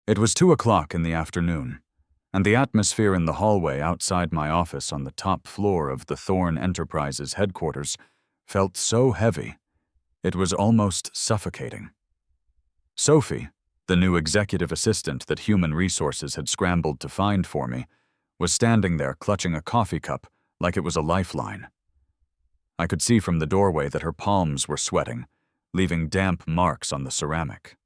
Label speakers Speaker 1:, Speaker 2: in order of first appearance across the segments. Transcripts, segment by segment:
Speaker 1: It was 2 o'clock in the afternoon, and the atmosphere in the hallway outside my office on the top floor of the Thorn Enterprises headquarters felt so heavy, it was almost suffocating. Sophie, the new executive assistant that Human Resources had scrambled to find for me, was standing there clutching a coffee cup like it was a lifeline. I could see from the doorway that her palms were sweating, leaving damp marks on the ceramic.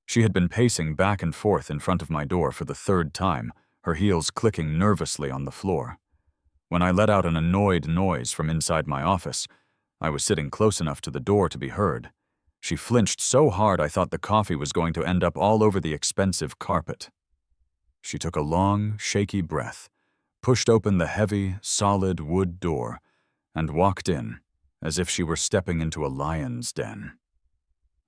Speaker 1: She had been pacing back and forth in front of my door for the third time, her heels clicking nervously on the floor. When I let out an annoyed noise from inside my office, I was sitting close enough to the door to be heard. She flinched so hard I thought the coffee was going to end up all over the expensive carpet. She took a long, shaky breath, pushed open the heavy, solid wood door, and walked in, as if she were stepping into a lion's den.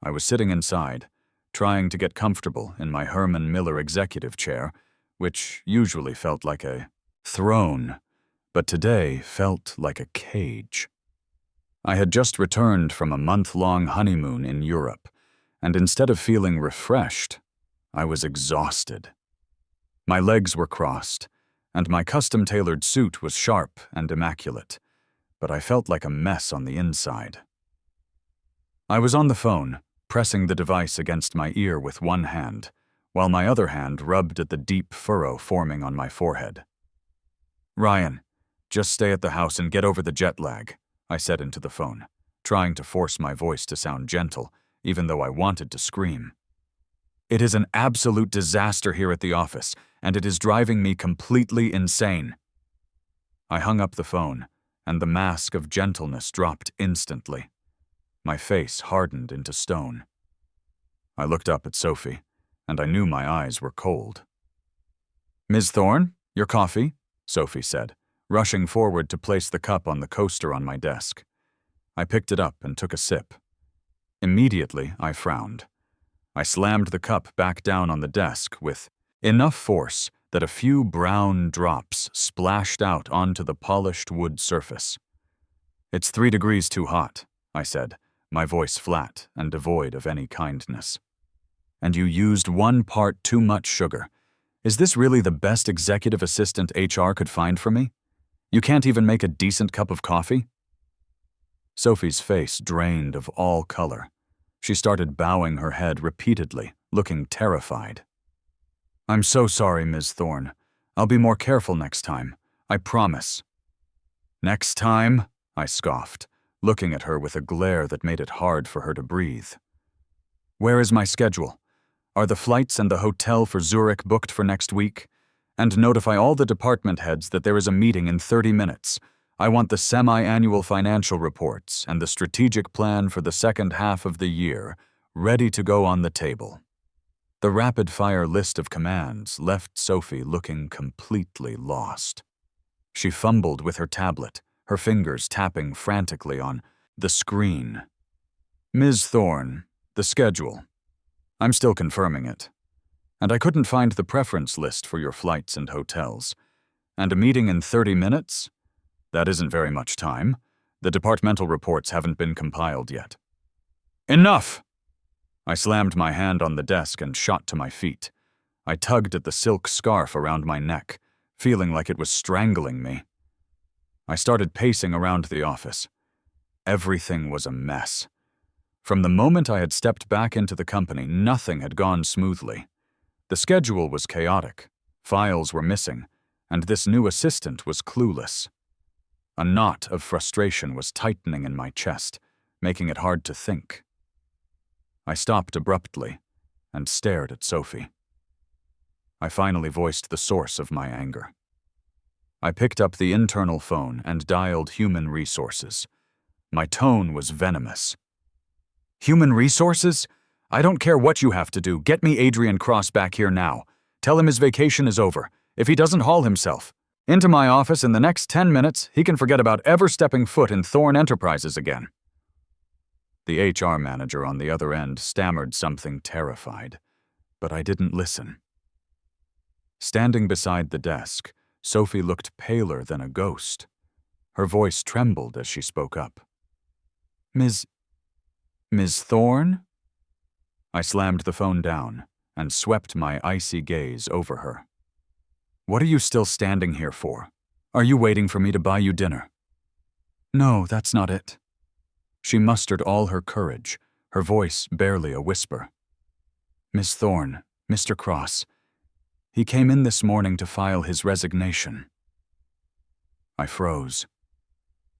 Speaker 1: I was sitting inside, trying to get comfortable in my Herman Miller executive chair, which usually felt like a throne, but today felt like a cage. I had just returned from a month-long honeymoon in Europe, and instead of feeling refreshed, I was exhausted. My legs were crossed, and my custom-tailored suit was sharp and immaculate, but I felt like a mess on the inside. I was on the phone, pressing the device against my ear with one hand, while my other hand rubbed at the deep furrow forming on my forehead. "Ryan, just stay at the house and get over the jet lag," I said into the phone, trying to force my voice to sound gentle, even though I wanted to scream. "It is an absolute disaster here at the office, and it is driving me completely insane." I hung up the phone, and the mask of gentleness dropped instantly. My face hardened into stone. I looked up at Sophie, and I knew my eyes were cold. "Ms. Thorn, your coffee," Sophie said, rushing forward to place the cup on the coaster on my desk. I picked it up and took a sip. Immediately, I frowned. I slammed the cup back down on the desk with enough force that a few brown drops splashed out onto the polished wood surface. "It's 3 degrees too hot," I said, my voice flat and devoid of any kindness. "And you used 1 part too much sugar. Is this really the best executive assistant HR could find for me? You can't even make a decent cup of coffee?" Sophie's face drained of all color. She started bowing her head repeatedly, looking terrified. "I'm so sorry, Ms. Thorn. I'll be more careful next time. I promise." "Next time?" I scoffed, looking at her with a glare that made it hard for her to breathe. "Where is my schedule? Are the flights and the hotel for Zurich booked for next week? And notify all the department heads that there is a meeting in 30 minutes. I want the semi-annual financial reports and the strategic plan for the second half of the year ready to go on the table." The rapid-fire list of commands left Sophie looking completely lost. She fumbled with her tablet, her fingers tapping frantically on the screen. "Ms. Thorn, the schedule. I'm still confirming it. And I couldn't find the preference list for your flights and hotels. And a meeting in 30 minutes? That isn't very much time. The departmental reports haven't been compiled yet." "Enough!" I slammed my hand on the desk and shot to my feet. I tugged at the silk scarf around my neck, feeling like it was strangling me. I started pacing around the office. Everything was a mess. From the moment I had stepped back into the company, nothing had gone smoothly. The schedule was chaotic, files were missing, and this new assistant was clueless. A knot of frustration was tightening in my chest, making it hard to think. I stopped abruptly and stared at Sophie. I finally voiced the source of my anger. I picked up the internal phone and dialed Human Resources. My tone was venomous. "Human Resources? I don't care what you have to do. Get me Adrian Cross back here now. Tell him his vacation is over, if he doesn't haul himself. Into my office in the next 10 minutes, he can forget about ever stepping foot in Thorn Enterprises again." The HR manager on the other end stammered something terrified, but I didn't listen. Standing beside the desk, Sophie looked paler than a ghost. Her voice trembled as she spoke up. Miss Thorn?" I slammed the phone down, and swept my icy gaze over her. "What are you still standing here for? Are you waiting for me to buy you dinner?" "No, that's not it." She mustered all her courage, her voice barely a whisper. "Miss Thorne, Mr. Cross, he came in this morning to file his resignation." I froze.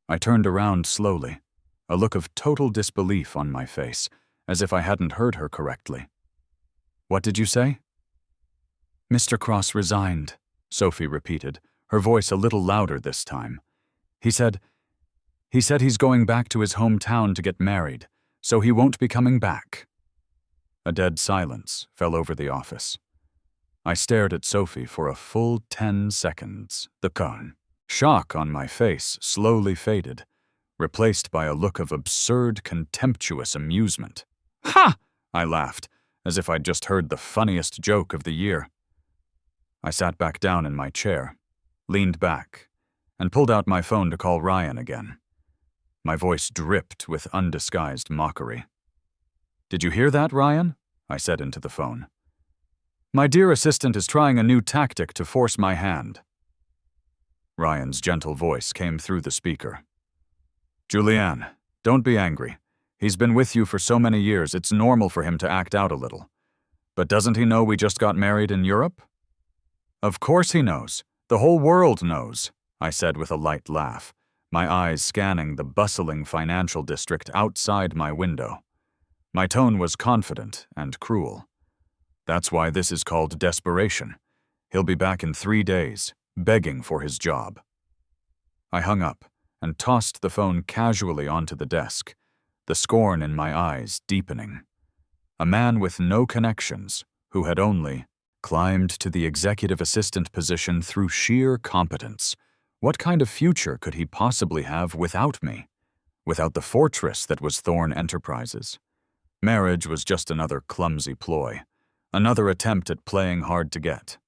Speaker 1: I turned around slowly, a look of total disbelief on my face, as if I hadn't heard her correctly. "What did you say?" "Mr. Cross resigned," Sophie repeated, her voice a little louder this time. He said he's going back to his hometown to get married, so he won't be coming back." A dead silence fell over the office. I stared at Sophie for a full 10 seconds. The shock on my face slowly faded, replaced by a look of absurd, contemptuous amusement. "Ha!" I laughed, as if I'd just heard the funniest joke of the year. I sat back down in my chair, leaned back, and pulled out my phone to call Ryan again. My voice dripped with undisguised mockery. "Did you hear that, Ryan?" I said into the phone. "My dear assistant is trying a new tactic to force my hand." Ryan's gentle voice came through the speaker. "Julianne, don't be angry. He's been with you for so many years, it's normal for him to act out a little. But doesn't he know we just got married in Europe?" "Of course he knows. The whole world knows," I said with a light laugh, my eyes scanning the bustling financial district outside my window. My tone was confident and cruel. "That's why this is called desperation. He'll be back in 3 days, begging for his job." I hung up and tossed the phone casually onto the desk, the scorn in my eyes deepening. A man with no connections, who had only climbed to the executive assistant position through sheer competence. What kind of future could he possibly have without me? Without the fortress that was Thorne Enterprises? Marriage was just another clumsy ploy, another attempt at playing hard to get.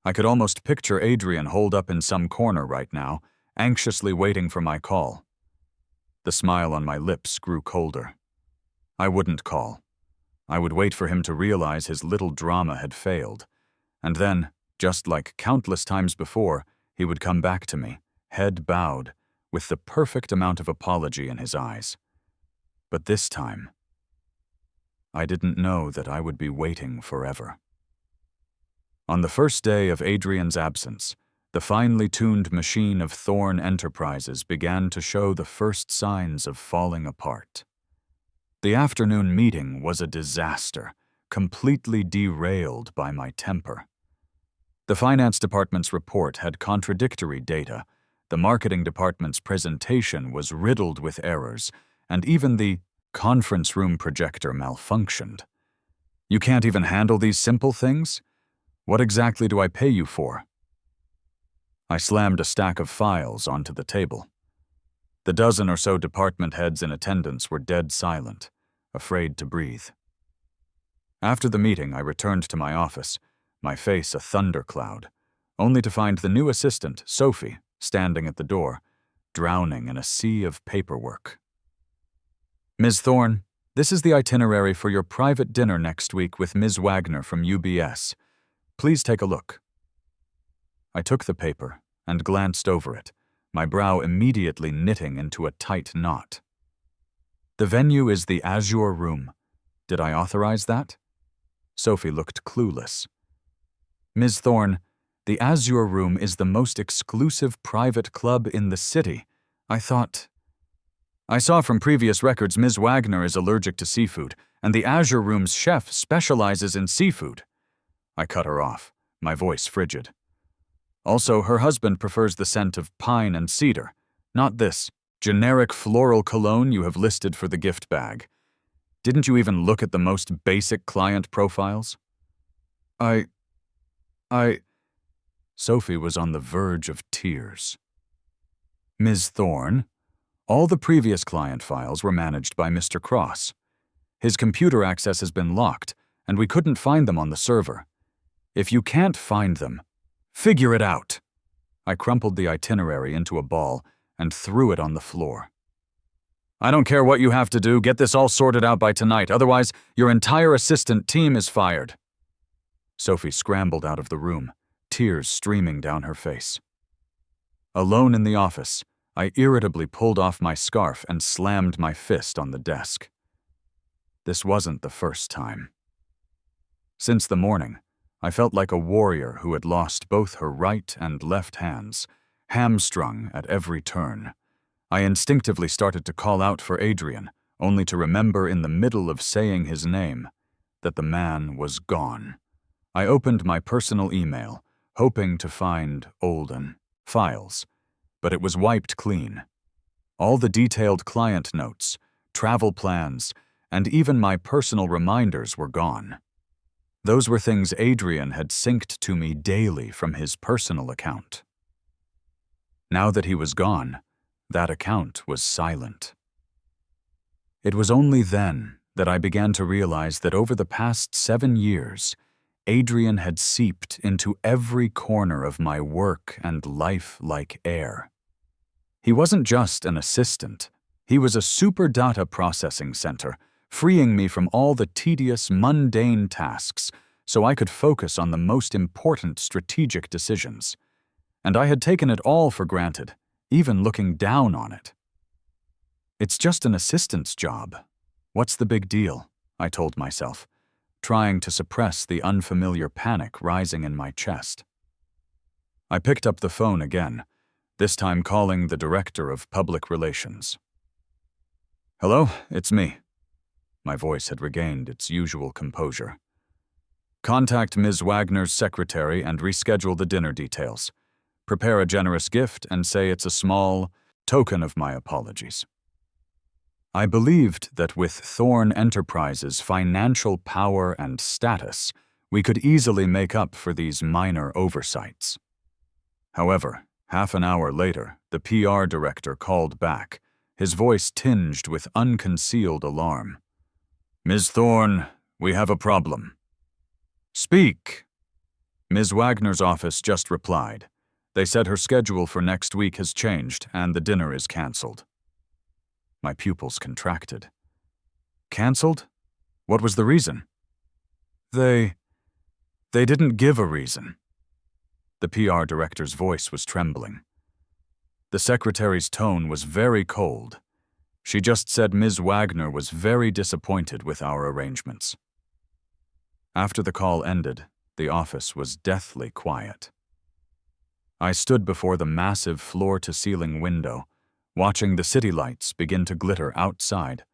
Speaker 1: I could almost picture Adrian holed up in some corner right now, anxiously waiting for my call. The smile on my lips grew colder. I wouldn't call. I would wait for him to realize his little drama had failed, and then, just like countless times before, he would come back to me, head bowed, with the perfect amount of apology in his eyes. But this time, I didn't know that I would be waiting forever. On the first day of Adrian's absence, the finely tuned machine of Thorne Enterprises began to show the first signs of falling apart. The afternoon meeting was a disaster, completely derailed by my temper. The finance department's report had contradictory data, the marketing department's presentation was riddled with errors, and even the conference room projector malfunctioned. "You can't even handle these simple things? What exactly do I pay you for?" I slammed a stack of files onto the table. The dozen or so department heads in attendance were dead silent, afraid to breathe. After the meeting, I returned to my office, my face a thundercloud, only to find the new assistant, Sophie, standing at the door, drowning in a sea of paperwork. "Ms. Thorne, this is the itinerary for your private dinner next week with Ms. Wagner from UBS. Please take a look." I took the paper and glanced over it, my brow immediately knitting into a tight knot. "The venue is the Azure Room. Did I authorize that?" Sophie looked clueless. "Ms. Thorne, the Azure Room is the most exclusive private club in the city. I saw from previous records Ms. Wagner is allergic to seafood, and the Azure Room's chef specializes in seafood." I cut her off, my voice frigid. "Also, her husband prefers the scent of pine and cedar, not this generic floral cologne you have listed for the gift bag. Didn't you even look at the most basic client profiles?" I... Sophie was on the verge of tears. "Ms. Thorne, all the previous client files were managed by Mr. Cross. His computer access has been locked, and we couldn't find them on the server. If you can't find them, figure it out." I crumpled the itinerary into a ball and threw it on the floor. "I don't care what you have to do, get this all sorted out by tonight, otherwise your entire assistant team is fired." Sophie scrambled out of the room, tears streaming down her face. Alone in the office, I irritably pulled off my scarf and slammed my fist on the desk. This wasn't the first time. Since the morning, I felt like a warrior who had lost both her right and left hands, hamstrung at every turn. I instinctively started to call out for Adrian, only to remember in the middle of saying his name that the man was gone. I opened my personal email, hoping to find olden files, but it was wiped clean. All the detailed client notes, travel plans, and even my personal reminders were gone. Those were things Adrian had synced to me daily from his personal account. Now that he was gone, that account was silent. It was only then that I began to realize that over the past 7 years, Adrian had seeped into every corner of my work and life like air. He wasn't just an assistant. He was a super data processing center, freeing me from all the tedious, mundane tasks so I could focus on the most important strategic decisions. And I had taken it all for granted, even looking down on it. It's just an assistant's job. What's the big deal? I told myself, trying to suppress the unfamiliar panic rising in my chest. I picked up the phone again, this time calling the director of public relations. "Hello, it's me." My voice had regained its usual composure. "Contact Ms. Wagner's secretary and reschedule the dinner details. Prepare a generous gift and say it's a small token of my apologies." I believed that with Thorn Enterprises' financial power and status, we could easily make up for these minor oversights. However, half an hour later, the PR director called back, his voice tinged with unconcealed alarm. "Ms. Thorn, we have a problem." "Speak." Ms. Wagner's office just replied. They said her schedule for next week has changed and the dinner is canceled. My pupils contracted. Canceled? What was the reason? They didn't give a reason. The PR director's voice was trembling. The secretary's tone was very cold. She just said Ms. Wagner was very disappointed with our arrangements. After the call ended, the office was deathly quiet. I stood before the massive floor-to-ceiling window, watching the city lights begin to glitter outside,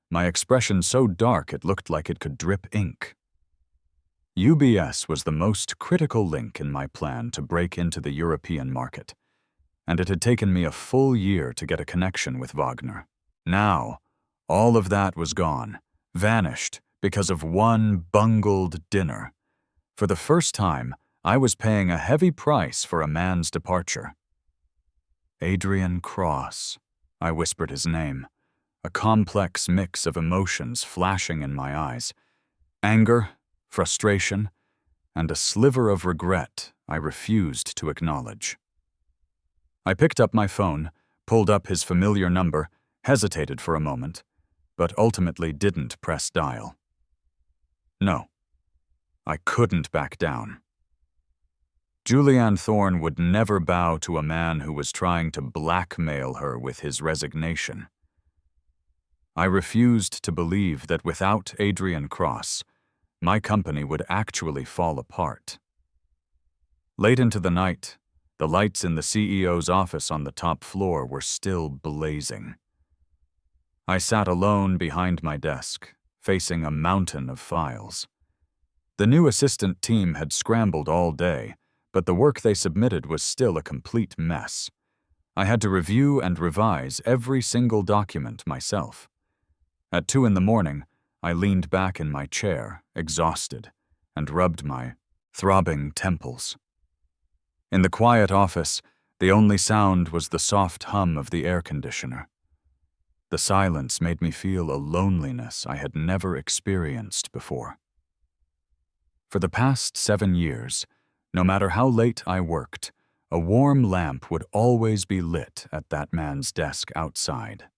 Speaker 1: my expression so dark it looked like it could drip ink. UBS was the most critical link in my plan to break into the European market, and it had taken me a full year to get a connection with Wagner. Now, all of that was gone, vanished because of one bungled dinner. For the first time, I was paying a heavy price for a man's departure. Adrian Cross. I whispered his name, a complex mix of emotions flashing in my eyes. Anger, frustration, and a sliver of regret I refused to acknowledge. I picked up my phone, pulled up his familiar number, hesitated for a moment, but ultimately didn't press dial. No, I couldn't back down. Julianne Thorn would never bow to a man who was trying to blackmail her with his resignation. I refused to believe that without Adrian Cross, my company would actually fall apart. Late into the night, the lights in the CEO's office on the top floor were still blazing. I sat alone behind my desk, facing a mountain of files. The new assistant team had scrambled all day, but the work they submitted was still a complete mess. I had to review and revise every single document myself. At 2 a.m, I leaned back in my chair, exhausted, and rubbed my throbbing temples. In the quiet office, the only sound was the soft hum of the air conditioner. The silence made me feel a loneliness I had never experienced before. For the past 7 years, no matter how late I worked, a warm lamp would always be lit at that man's desk outside.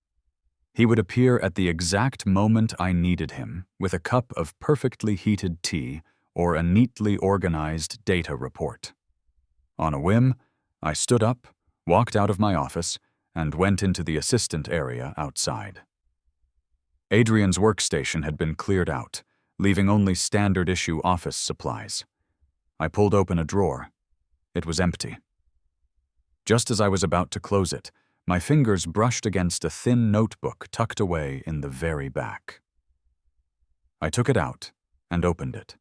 Speaker 1: He would appear at the exact moment I needed him with a cup of perfectly heated tea or a neatly organized data report. On a whim, I stood up, walked out of my office, and went into the assistant area outside. Adrian's workstation had been cleared out, leaving only standard-issue office supplies. I pulled open a drawer. It was empty. Just as I was about to close it, my fingers brushed against a thin notebook tucked away in the very back. I took it out and opened it.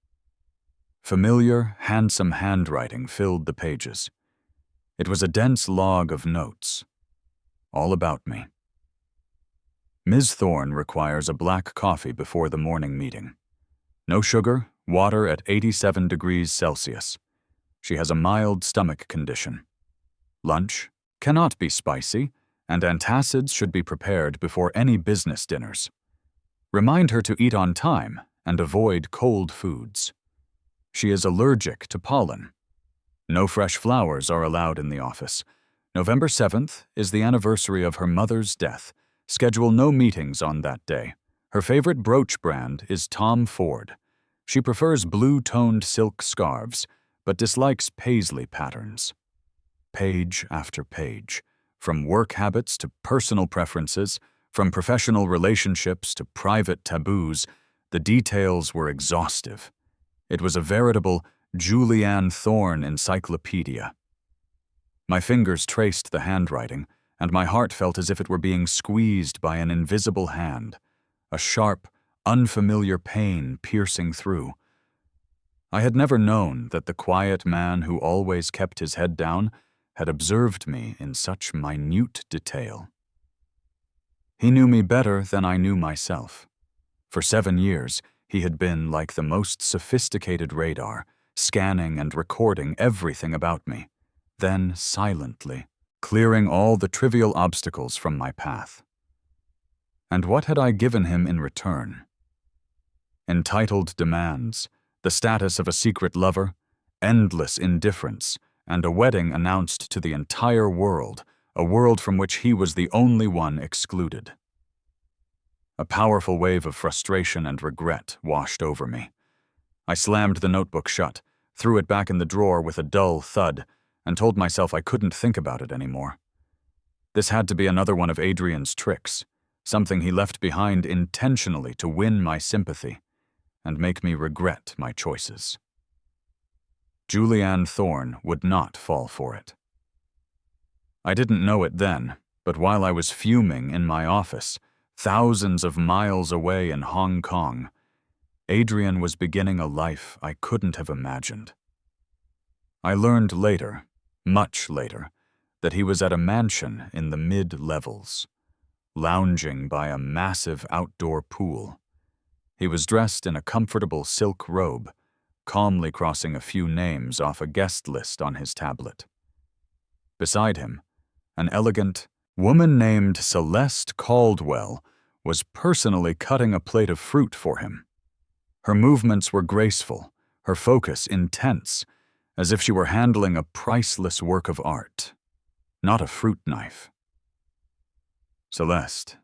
Speaker 1: Familiar, handsome handwriting filled the pages. It was a dense log of notes, all about me. Ms. Thorne requires a black coffee before the morning meeting. No sugar, water at 87 degrees Celsius. She has a mild stomach condition. Lunch cannot be spicy, and antacids should be prepared before any business dinners. Remind her to eat on time and avoid cold foods. She is allergic to pollen. No fresh flowers are allowed in the office. November 7th is the anniversary of her mother's death. Schedule no meetings on that day. Her favorite brooch brand is Tom Ford. She prefers blue-toned silk scarves, but dislikes paisley patterns. Page after page, from work habits to personal preferences, from professional relationships to private taboos, the details were exhaustive. It was a veritable Julianne Thorne encyclopedia. My fingers traced the handwriting, and my heart felt as if it were being squeezed by an invisible hand, a sharp, unfamiliar pain piercing through. I had never known that the quiet man who always kept his head down had observed me in such minute detail. He knew me better than I knew myself. For 7 years, he had been like the most sophisticated radar, scanning and recording everything about me, then silently, clearing all the trivial obstacles from my path. And what had I given him in return? Entitled demands, the status of a secret lover, endless indifference, and a wedding announced to the entire world, a world from which he was the only one excluded. A powerful wave of frustration and regret washed over me. I slammed the notebook shut, threw it back in the drawer with a dull thud, and told myself I couldn't think about it anymore. This had to be another one of Adrian's tricks, something he left behind intentionally to win my sympathy and make me regret my choices. Julianne Thorne would not fall for it. I didn't know it then, but while I was fuming in my office, thousands of miles away in Hong Kong, Adrian was beginning a life I couldn't have imagined. I learned later, much later, that he was at a mansion in the mid-levels, lounging by a massive outdoor pool. He was dressed in a comfortable silk robe, calmly crossing a few names off a guest list on his tablet. Beside him, an elegant woman named Celeste Caldwell was personally cutting a plate of fruit for him. Her movements were graceful, her focus intense, as if she were handling a priceless work of art, not a fruit knife. Celeste,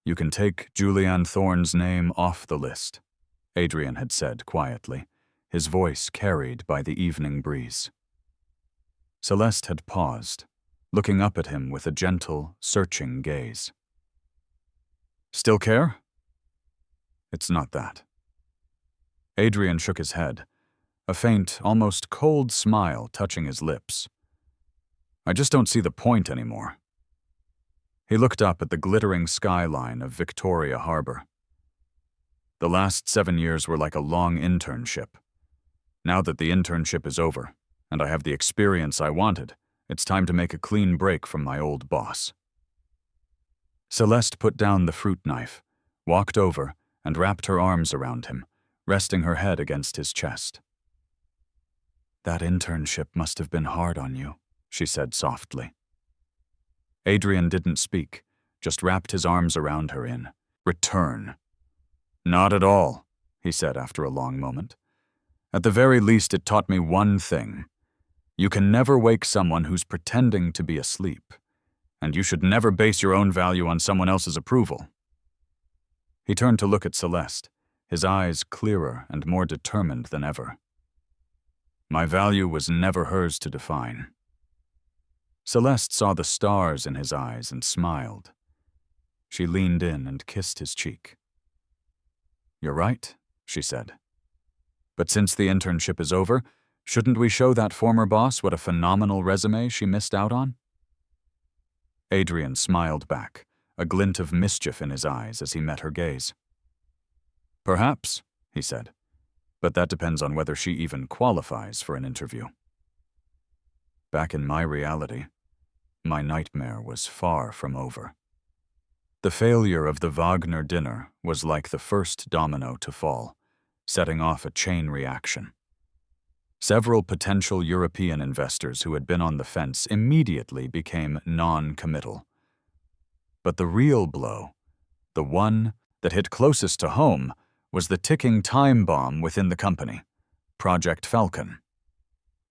Speaker 1: you can take Julianne Thorne's name off the list, Adrian had said quietly, his voice carried by the evening breeze. Celeste had paused, looking up at him with a gentle, searching gaze. Still care? It's not that. Adrian shook his head, a faint, almost cold smile touching his lips. I just don't see the point anymore. He looked up at the glittering skyline of Victoria Harbor. The last 7 years were like a long internship. Now that the internship is over, and I have the experience I wanted, it's time to make a clean break from my old boss. Celeste put down the fruit knife, walked over, and wrapped her arms around him, resting her head against his chest. That internship must have been hard on you, she said softly. Adrian didn't speak, just wrapped his arms around her in return. Not at all, he said after a long moment. At the very least, it taught me one thing. You can never wake someone who's pretending to be asleep, and you should never base your own value on someone else's approval. He turned to look at Celeste, his eyes clearer and more determined than ever. My value was never hers to define. Celeste saw the stars in his eyes and smiled. She leaned in and kissed his cheek. "You're right," she said. "But since the internship is over, shouldn't we show that former boss what a phenomenal resume she missed out on?" Adrian smiled back, a glint of mischief in his eyes as he met her gaze. "Perhaps," he said, "but that depends on whether she even qualifies for an interview." Back in my reality, my nightmare was far from over. The failure of the Wagner dinner was like the first domino to fall, setting off a chain reaction. Several potential European investors who had been on the fence immediately became non-committal. But the real blow, the one that hit closest to home, was the ticking time bomb within the company, Project Falcon.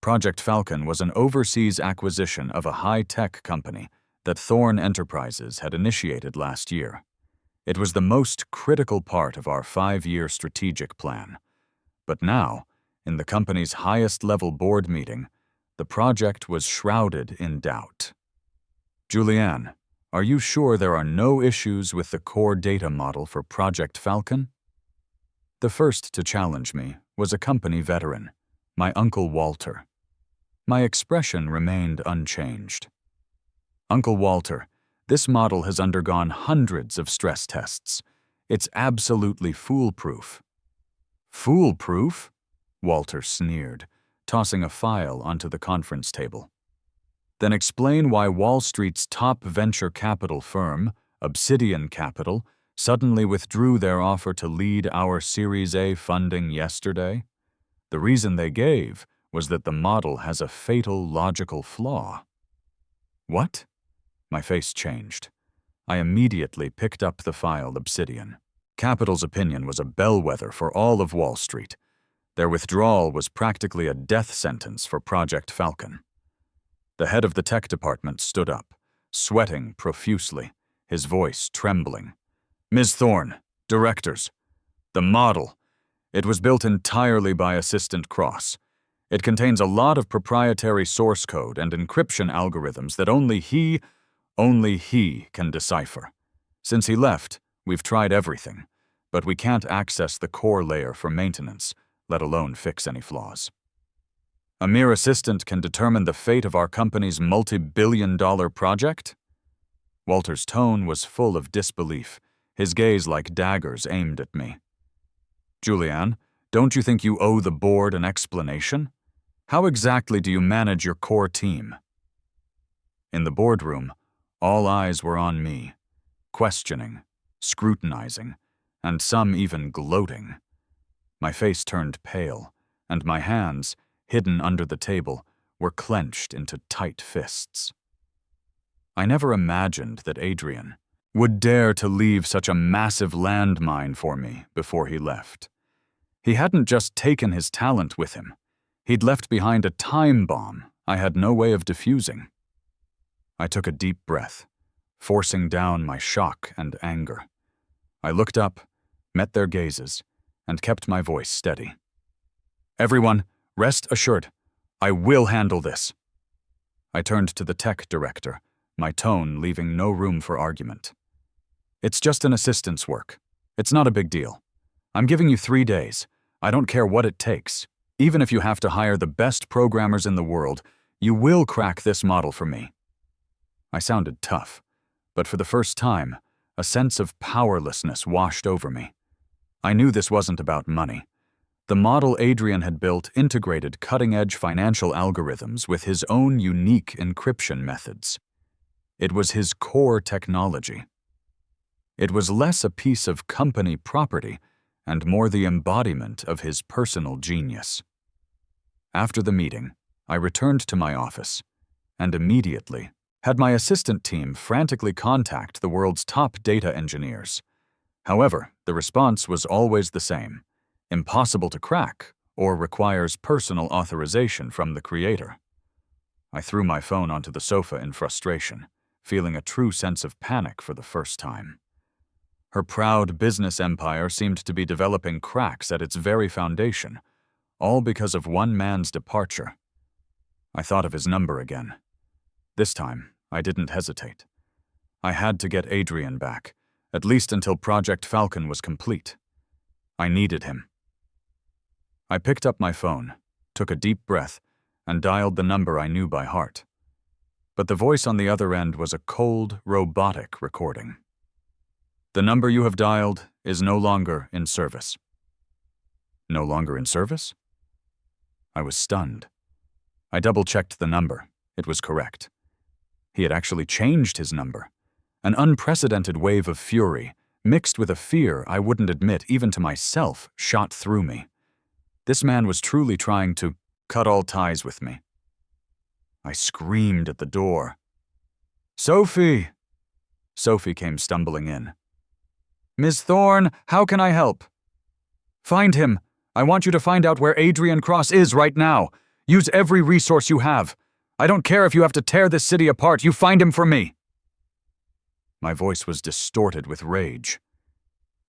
Speaker 1: Project Falcon was an overseas acquisition of a high-tech company that Thorn Enterprises had initiated last year. It was the most critical part of our 5-year strategic plan. But now, in the company's highest-level board meeting, the project was shrouded in doubt. "Julianne, are you sure there are no issues with the core data model for Project Falcon?" The first to challenge me was a company veteran, my Uncle Walter. My expression remained unchanged. "Uncle Walter, this model has undergone hundreds of stress tests. It's absolutely foolproof." "Foolproof?" Walter sneered, tossing a file onto the conference table. "Then explain why Wall Street's top venture capital firm, Obsidian Capital, suddenly withdrew their offer to lead our Series A funding yesterday. The reason they gave was that the model has a fatal logical flaw." "What?" My face changed. I immediately picked up the file Obsidian. Capital's opinion was a bellwether for all of Wall Street. Their withdrawal was practically a death sentence for Project Falcon. The head of the tech department stood up, sweating profusely, his voice trembling. "Ms. Thorn, directors, the model, it was built entirely by Assistant Cross. It contains a lot of proprietary source code and encryption algorithms that only he can decipher. Since he left, we've tried everything, but we can't access the core layer for maintenance, let alone fix any flaws. A mere assistant can determine the fate of our company's multi-billion-dollar project?" Walter's tone was full of disbelief, his gaze like daggers aimed at me. "Julianne, don't you think you owe the board an explanation? How exactly do you manage your core team?" In the boardroom, all eyes were on me, questioning, scrutinizing, and some even gloating. My face turned pale, and my hands, hidden under the table, were clenched into tight fists. I never imagined that Adrian would dare to leave such a massive landmine for me before he left. He hadn't just taken his talent with him. He'd left behind a time bomb I had no way of defusing. I took a deep breath, forcing down my shock and anger. I looked up, met their gazes, and kept my voice steady. "Everyone, rest assured, I will handle this." I turned to the tech director, my tone leaving no room for argument. "It's just an assistant's work. It's not a big deal. I'm giving you 3 days. I don't care what it takes. Even if you have to hire the best programmers in the world, you will crack this model for me." I sounded tough, but for the first time, a sense of powerlessness washed over me. I knew this wasn't about money. The model Adrian had built integrated cutting-edge financial algorithms with his own unique encryption methods. It was his core technology. It was less a piece of company property and more the embodiment of his personal genius. After the meeting, I returned to my office and immediately had my assistant team frantically contact the world's top data engineers. However, the response was always the same: impossible to crack or requires personal authorization from the creator. I threw my phone onto the sofa in frustration, feeling a true sense of panic for the first time. Her proud business empire seemed to be developing cracks at its very foundation, all because of one man's departure. I thought of his number again. This time, I didn't hesitate. I had to get Adrian back, at least until Project Falcon was complete. I needed him. I picked up my phone, took a deep breath, and dialed the number I knew by heart. But the voice on the other end was a cold, robotic recording. The number you have dialed is no longer in service. No longer in service? I was stunned. I double-checked the number. It was correct. He had actually changed his number. An unprecedented wave of fury, mixed with a fear I wouldn't admit even to myself, shot through me. This man was truly trying to cut all ties with me. I screamed at the door. "Sophie!" Sophie came stumbling in. "Ms. Thorne, how can I help?" "Find him. I want you to find out where Adrian Cross is right now. Use every resource you have. I don't care if you have to tear this city apart. You find him for me." My voice was distorted with rage.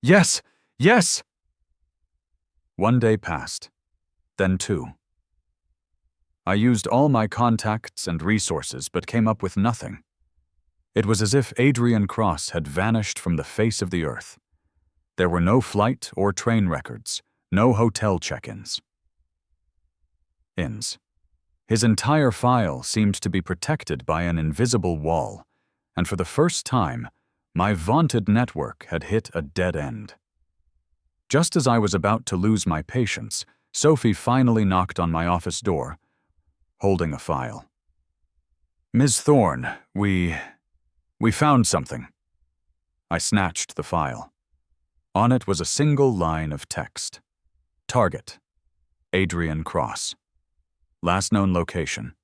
Speaker 1: "Yes! Yes!" One day passed, then two. I used all my contacts and resources but came up with nothing. It was as if Adrian Cross had vanished from the face of the earth. There were no flight or train records, no hotel check-ins. His entire file seemed to be protected by an invisible wall, and for the first time, my vaunted network had hit a dead end. Just as I was about to lose my patience, Sophie finally knocked on my office door, holding a file. "Ms. Thorne, we found something." I snatched the file. On it was a single line of text. Target: Adrian Cross. Last known location: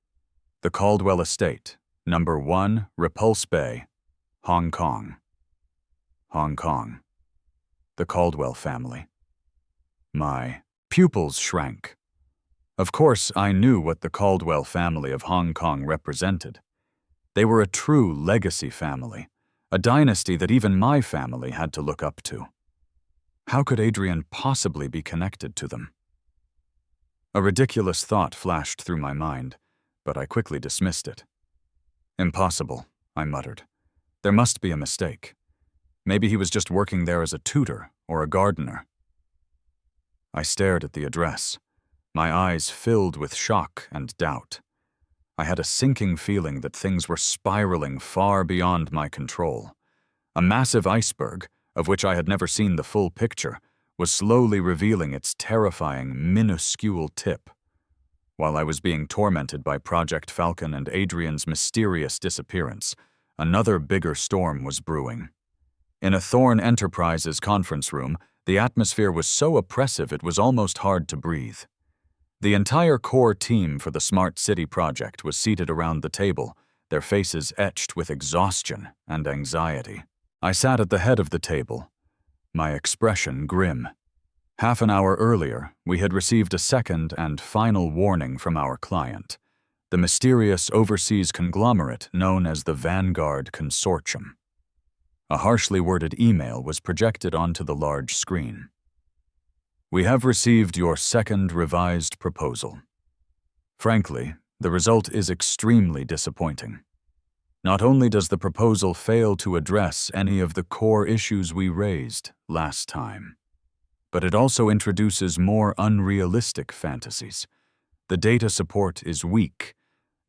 Speaker 1: the Caldwell Estate, number 1 Repulse Bay, Hong Kong. Hong Kong. The Caldwell family. My pupils shrank. Of course, I knew what the Caldwell family of Hong Kong represented. They were a true legacy family, a dynasty that even my family had to look up to. How could Adrian possibly be connected to them? A ridiculous thought flashed through my mind, but I quickly dismissed it. "Impossible," I muttered. "There must be a mistake. Maybe he was just working there as a tutor or a gardener." I stared at the address, my eyes filled with shock and doubt. I had a sinking feeling that things were spiraling far beyond my control. A massive iceberg, of which I had never seen the full picture, was slowly revealing its terrifying, minuscule tip. While I was being tormented by Project Falcon and Adrian's mysterious disappearance, another bigger storm was brewing. In a Thorn Enterprises conference room, the atmosphere was so oppressive it was almost hard to breathe. The entire core team for the Smart City project was seated around the table, their faces etched with exhaustion and anxiety. I sat at the head of the table, my expression grim. Half an hour earlier, we had received a second and final warning from our client, the mysterious overseas conglomerate known as the Vanguard Consortium. A harshly worded email was projected onto the large screen. "We have received your second revised proposal. Frankly, the result is extremely disappointing. Not only does the proposal fail to address any of the core issues we raised last time, but it also introduces more unrealistic fantasies. The data support is weak,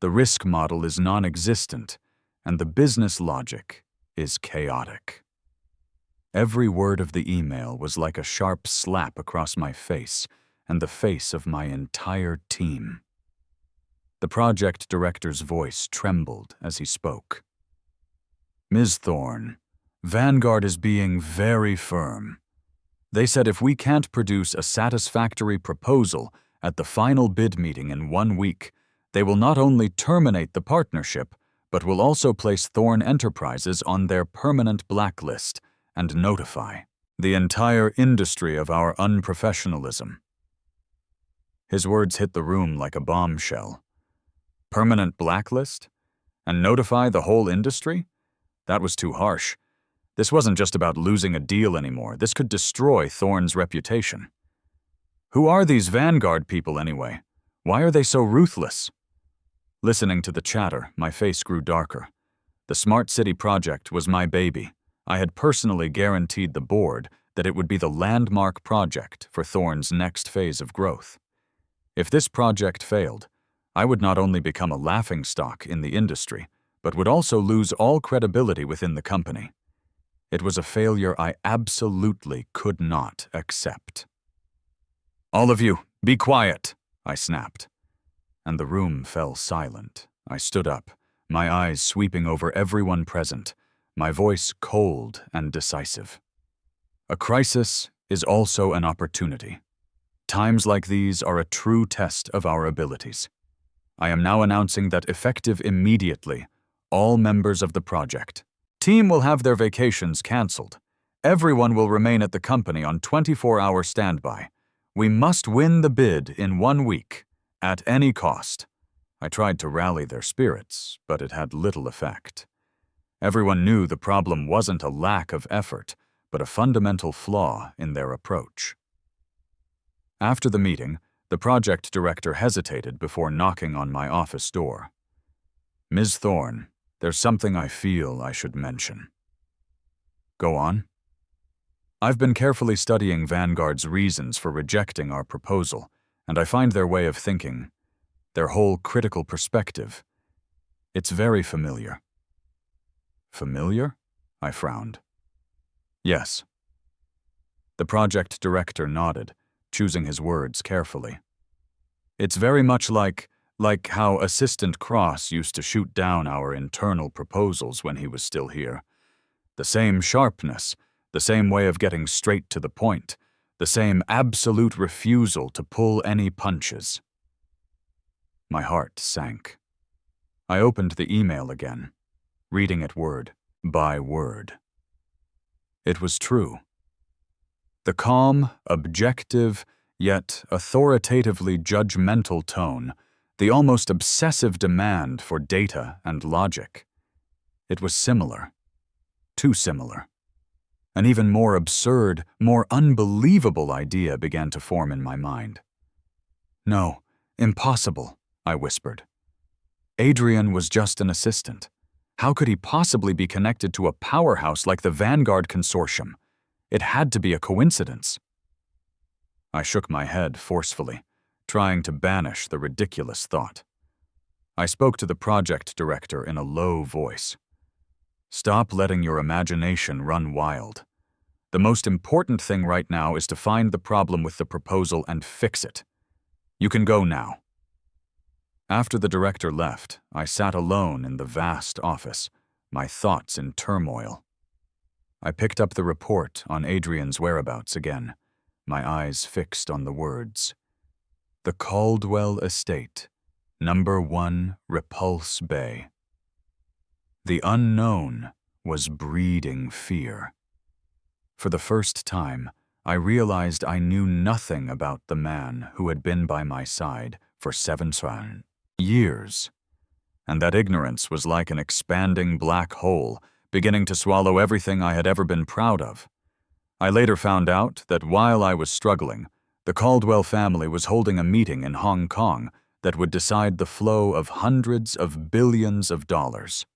Speaker 1: the risk model is non-existent, and the business logic is chaotic." Every word of the email was like a sharp slap across my face and the face of my entire team. The project director's voice trembled as he spoke. "Ms. Thorne, Vanguard is being very firm. They said if we can't produce a satisfactory proposal at the final bid meeting in 1 week, they will not only terminate the partnership, but will also place Thorn Enterprises on their permanent blacklist and notify the entire industry of our unprofessionalism." His words hit the room like a bombshell. Permanent blacklist? And notify the whole industry? That was too harsh. This wasn't just about losing a deal anymore. This could destroy Thorn's reputation. Who are these Vanguard people anyway? Why are they so ruthless? Listening to the chatter, my face grew darker. The Smart City project was my baby. I had personally guaranteed the board that it would be the landmark project for Thorn's next phase of growth. If this project failed, I would not only become a laughingstock in the industry, but would also lose all credibility within the company. It was a failure I absolutely could not accept. "All of you, be quiet," I snapped. And the room fell silent. I stood up, my eyes sweeping over everyone present, my voice cold and decisive. A crisis is also an opportunity. Times like these are a true test of our abilities. I am now announcing that effective immediately, all members of the project team will have their vacations canceled. Everyone will remain at the company on 24-hour standby. We must win the bid in 1 week, at any cost. I tried to rally their spirits, but it had little effect. Everyone knew the problem wasn't a lack of effort, but a fundamental flaw in their approach. After the meeting, the project director hesitated before knocking on my office door. "Ms. Thorn, there's something I feel I should mention." "Go on." "I've been carefully studying Vanguard's reasons for rejecting our proposal, and I find their way of thinking, their whole critical perspective, it's very familiar." "Familiar?" I frowned. "Yes." The project director nodded, choosing his words carefully. "It's very much like how Assistant Cross used to shoot down our internal proposals when he was still here. The same sharpness, the same way of getting straight to the point, the same absolute refusal to pull any punches." My heart sank. I opened the email again, reading it word by word. It was true. The calm, objective, yet authoritatively judgmental tone, the almost obsessive demand for data and logic. It was similar. Too similar. An even more absurd, more unbelievable idea began to form in my mind. "No, impossible," I whispered. Adrian was just an assistant. How could he possibly be connected to a powerhouse like the Vanguard Consortium? It had to be a coincidence. I shook my head forcefully, trying to banish the ridiculous thought. I spoke to the project director in a low voice. "Stop letting your imagination run wild. The most important thing right now is to find the problem with the proposal and fix it. You can go now." After the director left, I sat alone in the vast office, my thoughts in turmoil. I picked up the report on Adrian's whereabouts again, my eyes fixed on the words. "The Caldwell Estate, number 1 Repulse Bay." The unknown was breeding fear. For the first time, I realized I knew nothing about the man who had been by my side for 7 years, and that ignorance was like an expanding black hole, beginning to swallow everything I had ever been proud of. I later found out that while I was struggling, the Caldwell family was holding a meeting in Hong Kong that would decide the flow of hundreds of billions of dollars.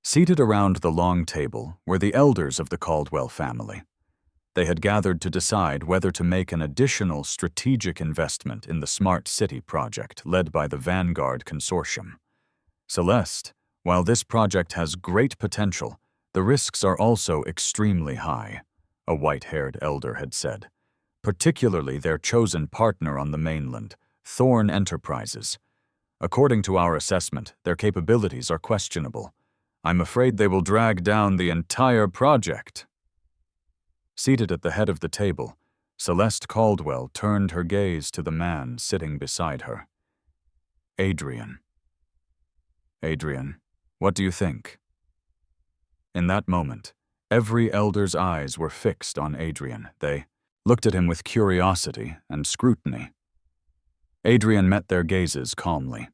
Speaker 1: Seated around the long table were the elders of the Caldwell family. They had gathered to decide whether to make an additional strategic investment in the Smart City project led by the Vanguard Consortium. "Celeste, while this project has great potential, the risks are also extremely high," a white-haired elder had said, "particularly their chosen partner on the mainland, Thorn Enterprises. According to our assessment, their capabilities are questionable. I'm afraid they will drag down the entire project." Seated at the head of the table, Celeste Caldwell turned her gaze to the man sitting beside her. "Adrian. Adrian, what do you think?" In that moment, every elder's eyes were fixed on Adrian. They looked at him with curiosity and scrutiny. Adrian met their gazes calmly.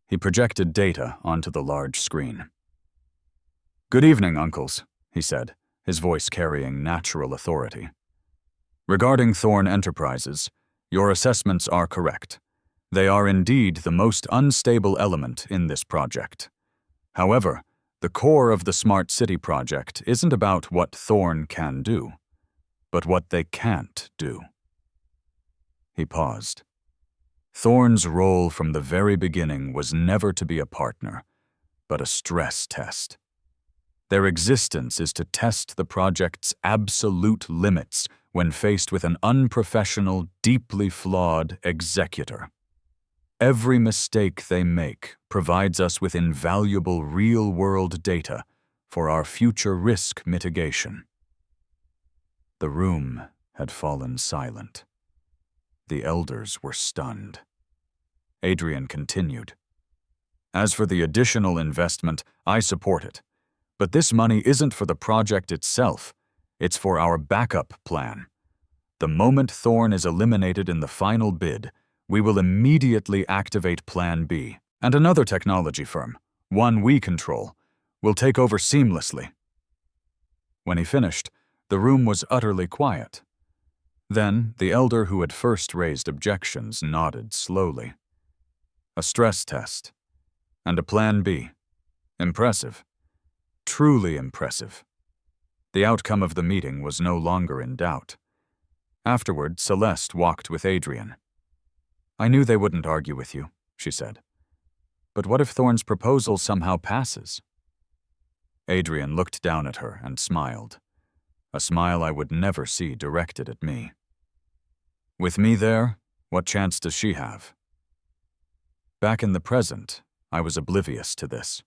Speaker 1: He projected data onto the large screen. "Good evening, uncles," he said, his voice carrying natural authority. "Regarding Thorn Enterprises, Your assessments are correct. They are indeed the most unstable element in this project. However, the core of the Smart City project isn't about what Thorn can do, but what they can't do. He paused. Thorn's role from the very beginning was never to be a partner, but a stress test. Their existence is to test the project's absolute limits when faced with an unprofessional, deeply flawed executor. Every mistake they make provides us with invaluable real-world data for our future risk mitigation. The room had fallen silent. The elders were stunned. Adrian continued. As for the additional investment, I support it. But this money isn't for the project itself. It's for our backup plan. The moment Thorn is eliminated in the final bid, we will immediately activate Plan B, and another technology firm, one we control, will take over seamlessly. When he finished, the room was utterly quiet. Then, the elder who had first raised objections nodded slowly. A stress test. And a Plan B. Impressive. Truly impressive. The outcome of the meeting was no longer in doubt. Afterward, Celeste walked with Adrian. I knew they wouldn't argue with you, she said. But what if Thorn's proposal somehow passes? Adrian looked down at her and smiled. A smile I would never see directed at me. With me there, what chance does she have? Back in the present, I was oblivious to this.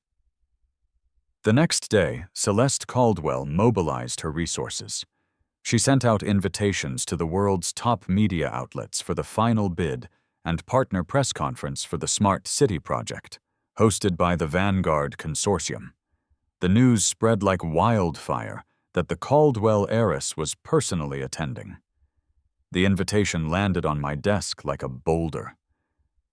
Speaker 1: The next day, Celeste Caldwell mobilized her resources. She sent out invitations to the world's top media outlets for the final bid and partner press conference for the Smart City project, hosted by the Vanguard Consortium. The news spread like wildfire that the Caldwell heiress was personally attending. The invitation landed on my desk like a boulder.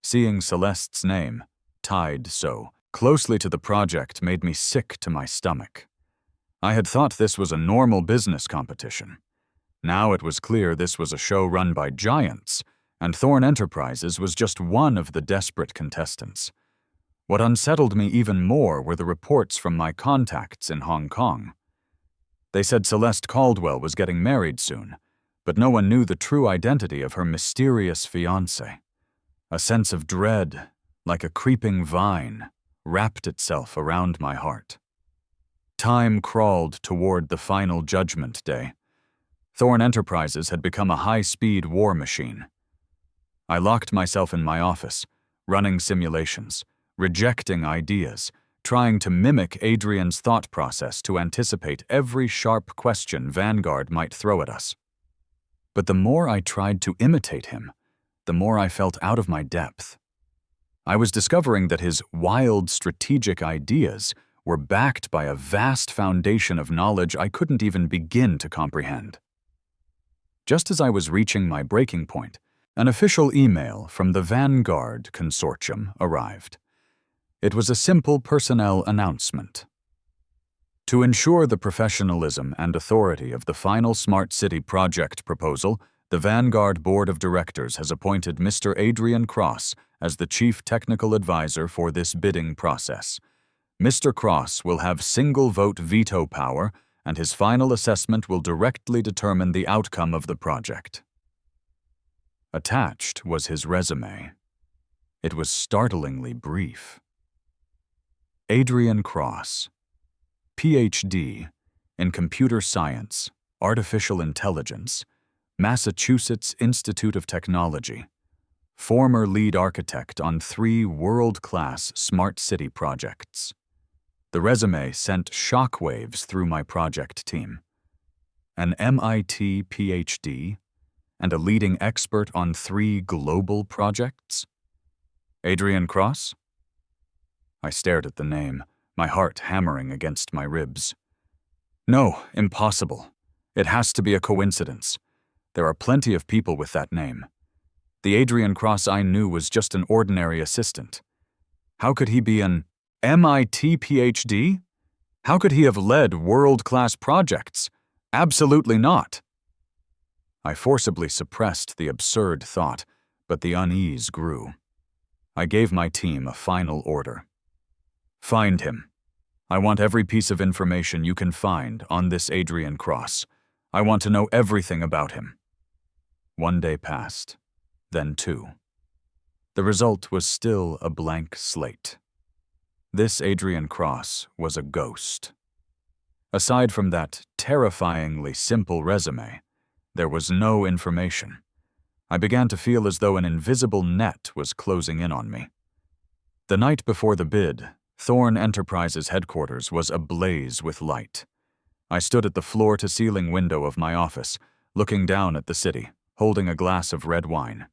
Speaker 1: Seeing Celeste's name, tied so closely to the project, made me sick to my stomach. I had thought this was a normal business competition. Now it was clear this was a show run by giants, and Thorn Enterprises was just one of the desperate contestants. What unsettled me even more were the reports from my contacts in Hong Kong. They said Celeste Caldwell was getting married soon, but no one knew the true identity of her mysterious fiancé. A sense of dread, like a creeping vine, wrapped itself around my heart. Time crawled toward the final judgment day. Thorn Enterprises had become a high-speed war machine. I locked myself in my office, running simulations, rejecting ideas, trying to mimic Adrian's thought process to anticipate every sharp question Vanguard might throw at us. But the more I tried to imitate him, the more I felt out of my depth. I was discovering that his wild strategic ideas were backed by a vast foundation of knowledge I couldn't even begin to comprehend. Just as I was reaching my breaking point, an official email from the Vanguard Consortium arrived. It was a simple personnel announcement. To ensure the professionalism and authority of the final Smart City project proposal, the Vanguard Board of Directors has appointed Mr. Adrian Cross as the Chief Technical Advisor for this bidding process. Mr. Cross will have single-vote veto power, and his final assessment will directly determine the outcome of the project. Attached was his resume. It was startlingly brief. Adrian Cross, Ph.D. in Computer Science, Artificial Intelligence, Massachusetts Institute of Technology, former lead architect on 3 world-class Smart City projects. The resume sent shockwaves through my project team. An MIT Ph.D. and a leading expert on 3 global projects? Adrian Cross? I stared at the name, my heart hammering against my ribs. No, impossible. It has to be a coincidence. There are plenty of people with that name. The Adrian Cross I knew was just an ordinary assistant. How could he be an MIT Ph.D.? How could he have led world-class projects? Absolutely not. I forcibly suppressed the absurd thought, but the unease grew. I gave my team a final order. Find him. I want every piece of information you can find on this Adrian Cross. I want to know everything about him. 1 day passed, then 2. The result was still a blank slate. This Adrian Cross was a ghost. Aside from that terrifyingly simple resume, there was no information. I began to feel as though an invisible net was closing in on me. The night before the bid, Thorn Enterprises headquarters was ablaze with light. I stood at the floor-to-ceiling window of my office, looking down at the city, holding a glass of red wine.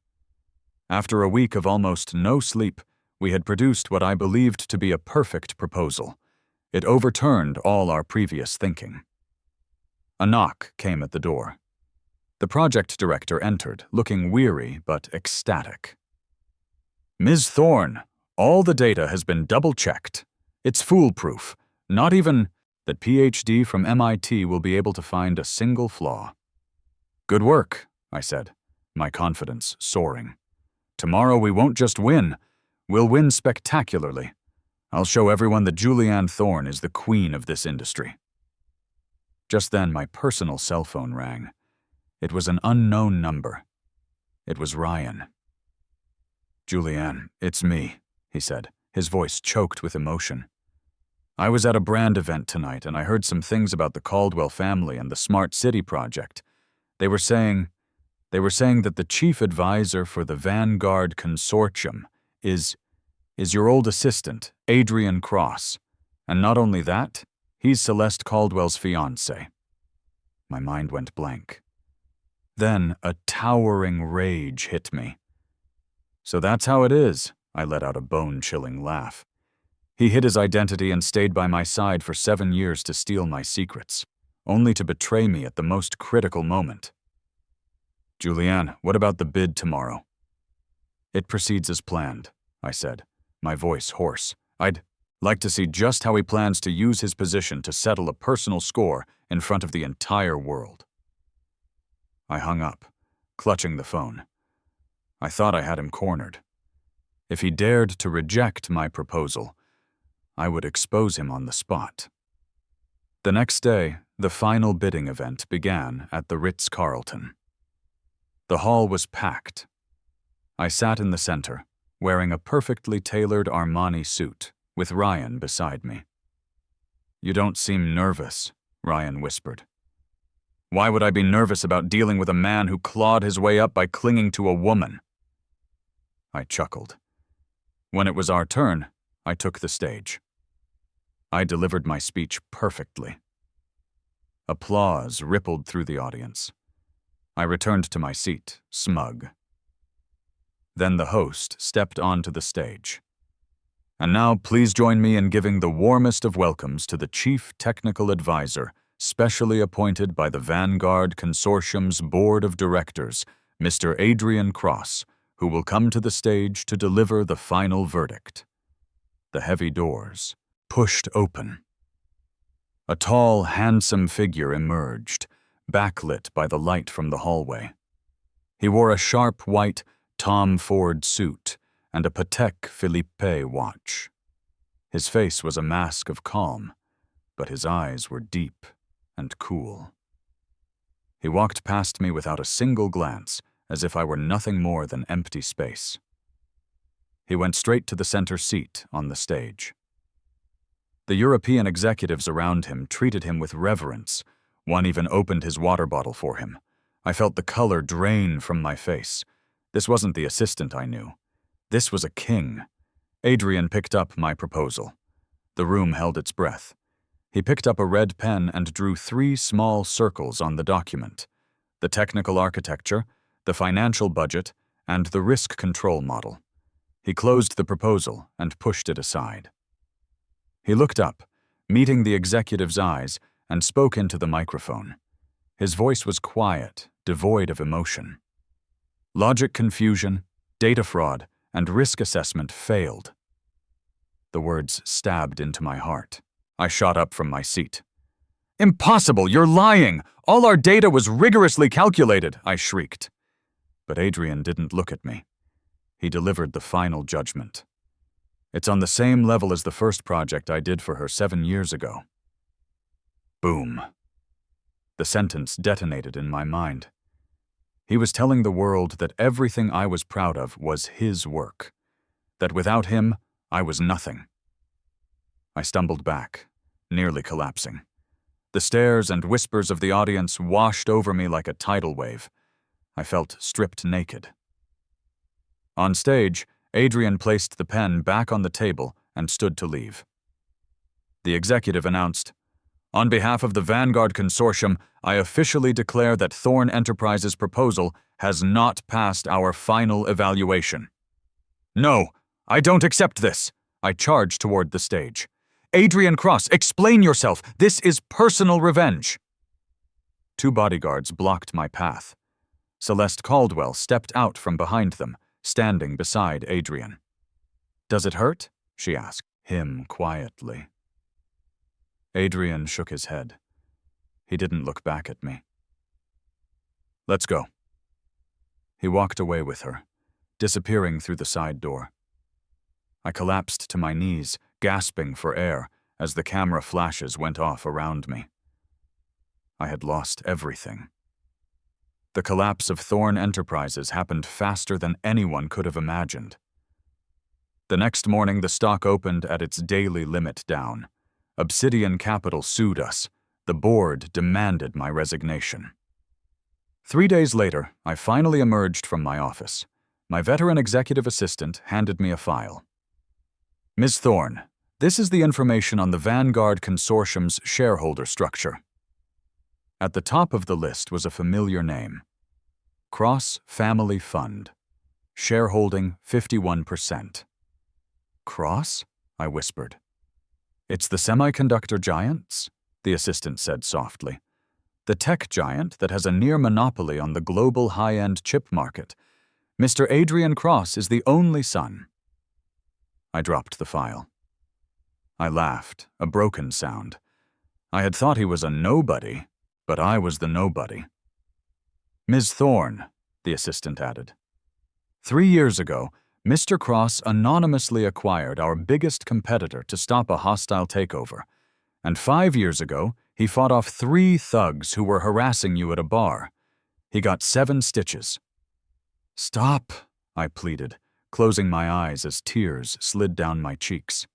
Speaker 1: After a week of almost no sleep, we had produced what I believed to be a perfect proposal. It overturned all our previous thinking. A knock came at the door. The project director entered, looking weary but ecstatic. "Ms. Thorn, all the data has been double-checked. It's foolproof. Not even that PhD from MIT will be able to find a single flaw." "Good work," I said, my confidence soaring. "Tomorrow we won't just win, we'll win spectacularly. I'll show everyone that Julianne Thorn is the queen of this industry." Just then my personal cell phone rang. It was an unknown number. It was Ryan. "Julianne, it's me," he said, his voice choked with emotion. "I was at a brand event tonight and I heard some things about the Caldwell family and the Smart City project. They were saying that the chief advisor for the Vanguard Consortium is your old assistant, Adrian Cross. And not only that, he's Celeste Caldwell's fiancé." My mind went blank. Then a towering rage hit me. "So that's how it is," I let out a bone-chilling laugh. "He hid his identity and stayed by my side for 7 years to steal my secrets, only to betray me at the most critical moment." "Julianne, what about the bid tomorrow?" "It proceeds as planned," I said, my voice hoarse. "I'd like to see just how he plans to use his position to settle a personal score in front of the entire world." I hung up, clutching the phone. I thought I had him cornered. If he dared to reject my proposal, I would expose him on the spot. The next day, the final bidding event began at the Ritz-Carlton. The hall was packed. I sat in the center, wearing a perfectly tailored Armani suit, with Ryan beside me. "You don't seem nervous," Ryan whispered. "Why would I be nervous about dealing with a man who clawed his way up by clinging to a woman?" I chuckled. When it was our turn, I took the stage. I delivered my speech perfectly. Applause rippled through the audience. I returned to my seat, smug. Then the host stepped onto the stage. "And now please join me in giving the warmest of welcomes to the Chief Technical Advisor, specially appointed by the Vanguard Consortium's Board of Directors, Mr. Adrian Cross, who will come to the stage to deliver the final verdict." The heavy doors pushed open. A tall, handsome figure emerged, backlit by the light from the hallway. He wore a sharp white Tom Ford suit and a Patek Philippe watch. His face was a mask of calm, but his eyes were deep and cool. He walked past me without a single glance, as if I were nothing more than empty space. He went straight to the center seat on the stage. The European executives around him treated him with reverence. One even opened his water bottle for him. I felt the color drain from my face. This wasn't the assistant I knew. This was a king. Adrian picked up my proposal. The room held its breath. He picked up a red pen and drew 3 small circles on the document: the technical architecture, the financial budget, and the risk control model. He closed the proposal and pushed it aside. He looked up, meeting the executive's eyes, and spoke into the microphone. His voice was quiet, devoid of emotion. Logic confusion, data fraud, and risk assessment failed. The words stabbed into my heart. I shot up from my seat. Impossible! You're lying! All our data was rigorously calculated, I shrieked. But Adrian didn't look at me. He delivered the final judgment. It's on the same level as the first project I did for her 7 years ago. Boom. The sentence detonated in my mind. He was telling the world that everything I was proud of was his work, that without him, I was nothing. I stumbled back, nearly collapsing. The stares and whispers of the audience washed over me like a tidal wave. I felt stripped naked. On stage, Adrian placed the pen back on the table and stood to leave. The executive announced, "On behalf of the Vanguard Consortium, I officially declare that Thorn Enterprises' proposal has not passed our final evaluation." "No, I don't accept this," I charged toward the stage. "Adrian Cross, explain yourself. This is personal revenge." 2 bodyguards blocked my path. Celeste Caldwell stepped out from behind them, standing beside Adrian. "Does it hurt?" she asked him quietly. Adrian shook his head. He didn't look back at me. "Let's go." He walked away with her, disappearing through the side door. I collapsed to my knees, gasping for air as the camera flashes went off around me. I had lost everything. The collapse of Thorn Enterprises happened faster than anyone could have imagined. The next morning, the stock opened at its daily limit down. Obsidian Capital sued us. The board demanded my resignation. 3 days later, I finally emerged from my office. My veteran executive assistant handed me a file. "Ms. Thorn, this is the information on the Vanguard Consortium's shareholder structure." At the top of the list was a familiar name. Cross Family Fund. Shareholding 51%. "Cross?" I whispered. "It's the semiconductor giants," the assistant said softly. "The tech giant that has a near monopoly on the global high-end chip market. Mr. Adrian Cross is the only son." I dropped the file. I laughed, a broken sound. I had thought he was a nobody, but I was the nobody. "Ms. Thorn," the assistant added. 3 years ago, Mr. Cross anonymously acquired our biggest competitor to stop a hostile takeover, and 5 years ago, he fought off 3 thugs who were harassing you at a bar. He got 7 stitches. "Stop," I pleaded, closing my eyes as tears slid down my cheeks.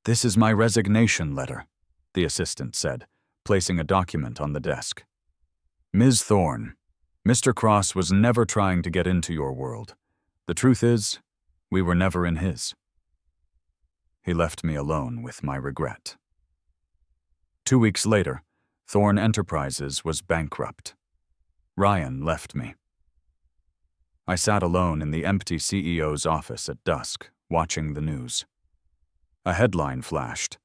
Speaker 1: "This is my resignation letter," the assistant said, placing a document on the desk. "Ms. Thorn, Mr. Cross was never trying to get into your world. The truth is, we were never in his." He left me alone with my regret. 2 weeks later, Thorn Enterprises was bankrupt. Ryan left me. I sat alone in the empty CEO's office at dusk, watching the news. A headline flashed,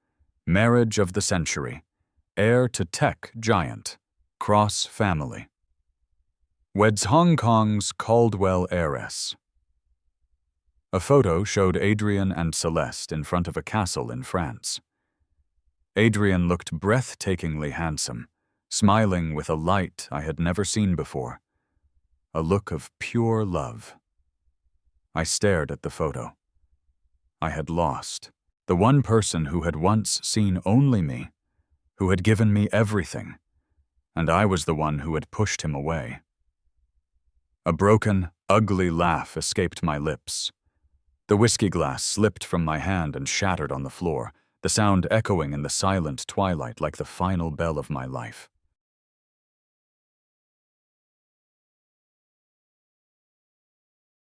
Speaker 1: "Marriage of the Century. Heir to tech giant. Cross family. Weds Hong Kong's Caldwell heiress." A photo showed Adrian and Celeste in front of a castle in France. Adrian looked breathtakingly handsome, smiling with a light I had never seen before. A look of pure love. I stared at the photo. I had lost the one person who had once seen only me, who had given me everything, and I was the one who had pushed him away. A broken, ugly laugh escaped my lips. The whiskey glass slipped from my hand and shattered on the floor, the sound echoing in the silent twilight like the final bell of my life.